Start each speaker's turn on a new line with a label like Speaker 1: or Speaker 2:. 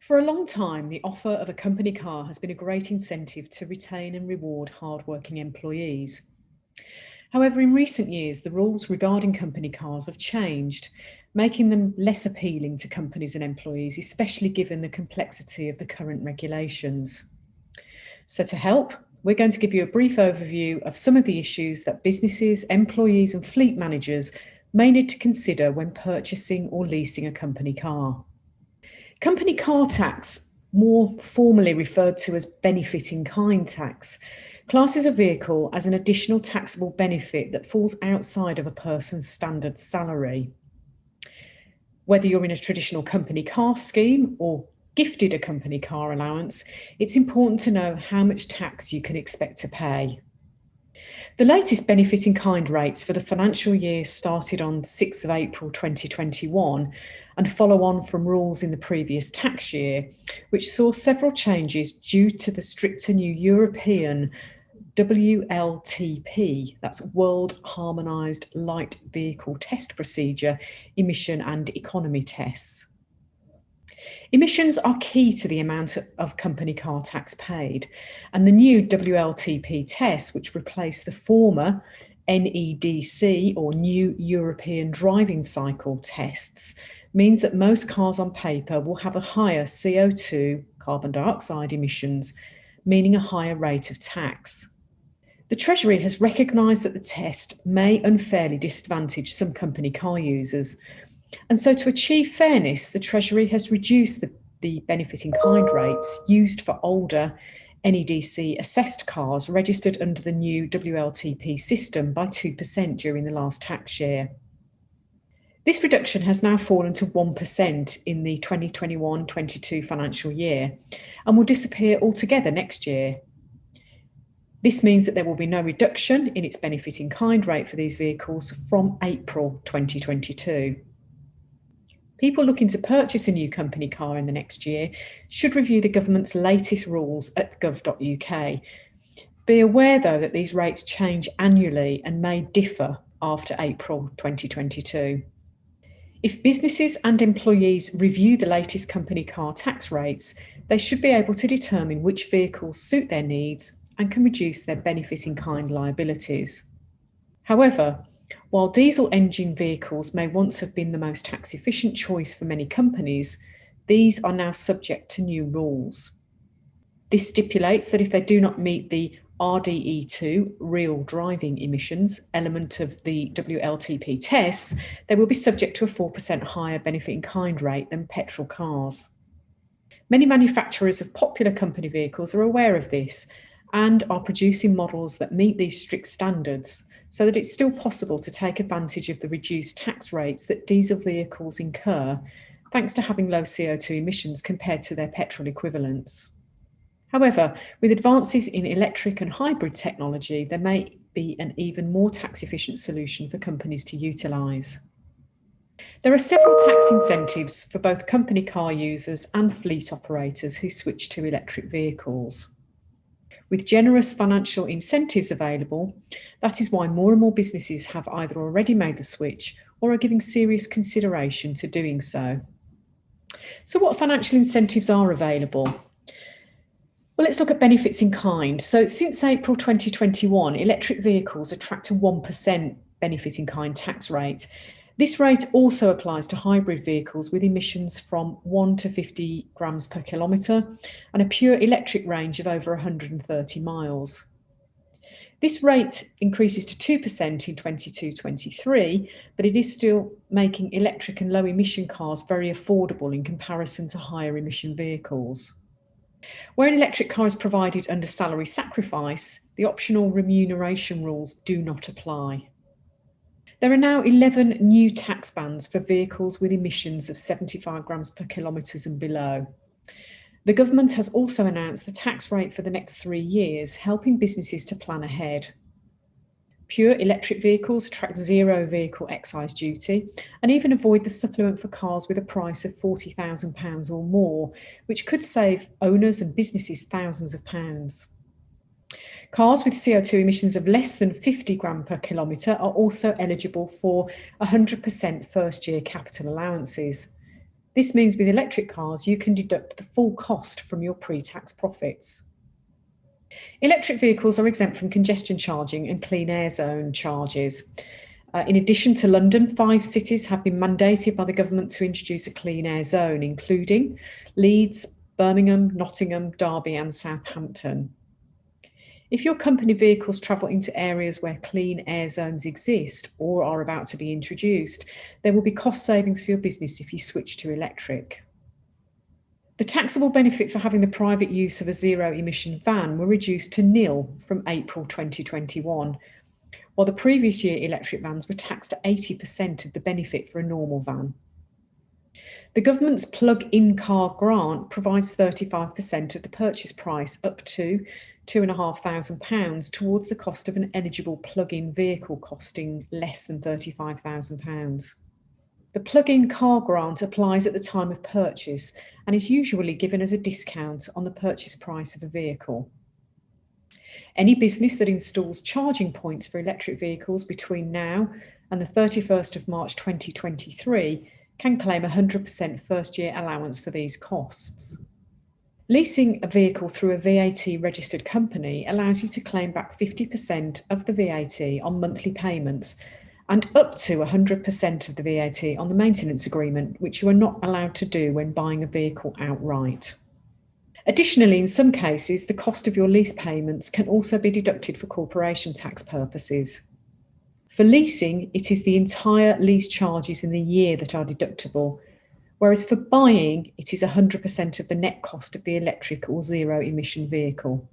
Speaker 1: For a long time, the offer of a company car has been a great incentive to retain and reward hardworking employees. However, in recent years, the rules regarding company cars have changed, making them less appealing to companies and employees, especially given the complexity of the current regulations. So to help, we're going to give you a brief overview of some of the issues that businesses, employees and fleet managers may need to consider when purchasing or leasing a company car. Company car tax, more formally referred to as benefit in kind tax, classes a vehicle as an additional taxable benefit that falls outside of a person's standard salary. Whether you're in a traditional company car scheme or gifted a company car allowance, it's important to know how much tax you can expect to pay. The latest benefit in kind rates for the financial year started on 6th of April 2021 and follow on from rules in the previous tax year, which saw several changes due to the stricter new European WLTP, that's World Harmonised Light Vehicle Test Procedure, emission and economy tests. Emissions are key to the amount of company car tax paid, and the new WLTP tests, which replace the former NEDC or New European Driving Cycle tests, means that most cars on paper will have a higher CO2, carbon dioxide emissions, meaning a higher rate of tax. The Treasury has recognised that the test may unfairly disadvantage some company car users. And so to achieve fairness, the Treasury has reduced the benefit in kind rates used for older NEDC assessed cars registered under the new WLTP system by 2% during the last tax year. This reduction has now fallen to 1% in the 2021-22 financial year and will disappear altogether next year. This means that there will be no reduction in its benefit in kind rate for these vehicles from April 2022. People looking to purchase a new company car in the next year should review the government's latest rules at gov.uk. Be aware, though, that these rates change annually and may differ after April 2022. If businesses and employees review the latest company car tax rates, they should be able to determine which vehicles suit their needs and can reduce their benefit in kind liabilities. However, while diesel engine vehicles may once have been the most tax efficient choice for many companies, these are now subject to new rules. This stipulates that if they do not meet the RDE2, real driving emissions, element of the WLTP tests, they will be subject to a 4% higher benefit in kind rate than petrol cars. Many manufacturers of popular company vehicles are aware of this and are producing models that meet these strict standards so that it's still possible to take advantage of the reduced tax rates that diesel vehicles incur, thanks to having low CO2 emissions compared to their petrol equivalents. However, with advances in electric and hybrid technology, there may be an even more tax-efficient solution for companies to utilise. There are several tax incentives for both company car users and fleet operators who switch to electric vehicles. With generous financial incentives available, that is why more and more businesses have either already made the switch or are giving serious consideration to doing so. So what financial incentives are available? Well, let's look at benefits in kind. So since April 2021, electric vehicles attract a 1% benefit in kind tax rate. This rate also applies to hybrid vehicles with emissions from 1 to 50 grams per kilometre and a pure electric range of over 130 miles. This rate increases to 2% in 22-23, but it is still making electric and low emission cars very affordable in comparison to higher emission vehicles. Where an electric car is provided under salary sacrifice, the optional remuneration rules do not apply. There are now 11 new tax bands for vehicles with emissions of 75 grams per kilometre and below. The government has also announced the tax rate for the next 3 years, helping businesses to plan ahead. Pure electric vehicles attract zero vehicle excise duty and even avoid the supplement for cars with a price of £40,000 or more, which could save owners and businesses thousands of pounds. Cars with CO2 emissions of less than 50 grams per kilometre are also eligible for 100% first-year capital allowances. This means with electric cars, you can deduct the full cost from your pre-tax profits. Electric vehicles are exempt from congestion charging and clean air zone charges. In addition to London, 5 cities have been mandated by the government to introduce a clean air zone, including Leeds, Birmingham, Nottingham, Derby and Southampton. If your company vehicles travel into areas where clean air zones exist or are about to be introduced, there will be cost savings for your business if you switch to electric. The taxable benefit for having the private use of a zero-emission van were reduced to nil from April 2021, while the previous year electric vans were taxed at 80% of the benefit for a normal van. The government's plug-in car grant provides 35% of the purchase price up to £2,500 towards the cost of an eligible plug-in vehicle costing less than £35,000. The plug-in car grant applies at the time of purchase and is usually given as a discount on the purchase price of a vehicle. Any business that installs charging points for electric vehicles between now and the 31st of March 2023 can claim 100% first-year allowance for these costs. Leasing a vehicle through a VAT-registered company allows you to claim back 50% of the VAT on monthly payments and up to 100% of the VAT on the maintenance agreement, which you are not allowed to do when buying a vehicle outright. Additionally, in some cases, the cost of your lease payments can also be deducted for corporation tax purposes. For leasing, it is the entire lease charges in the year that are deductible, whereas for buying, it is 100% of the net cost of the electric or zero-emission vehicle.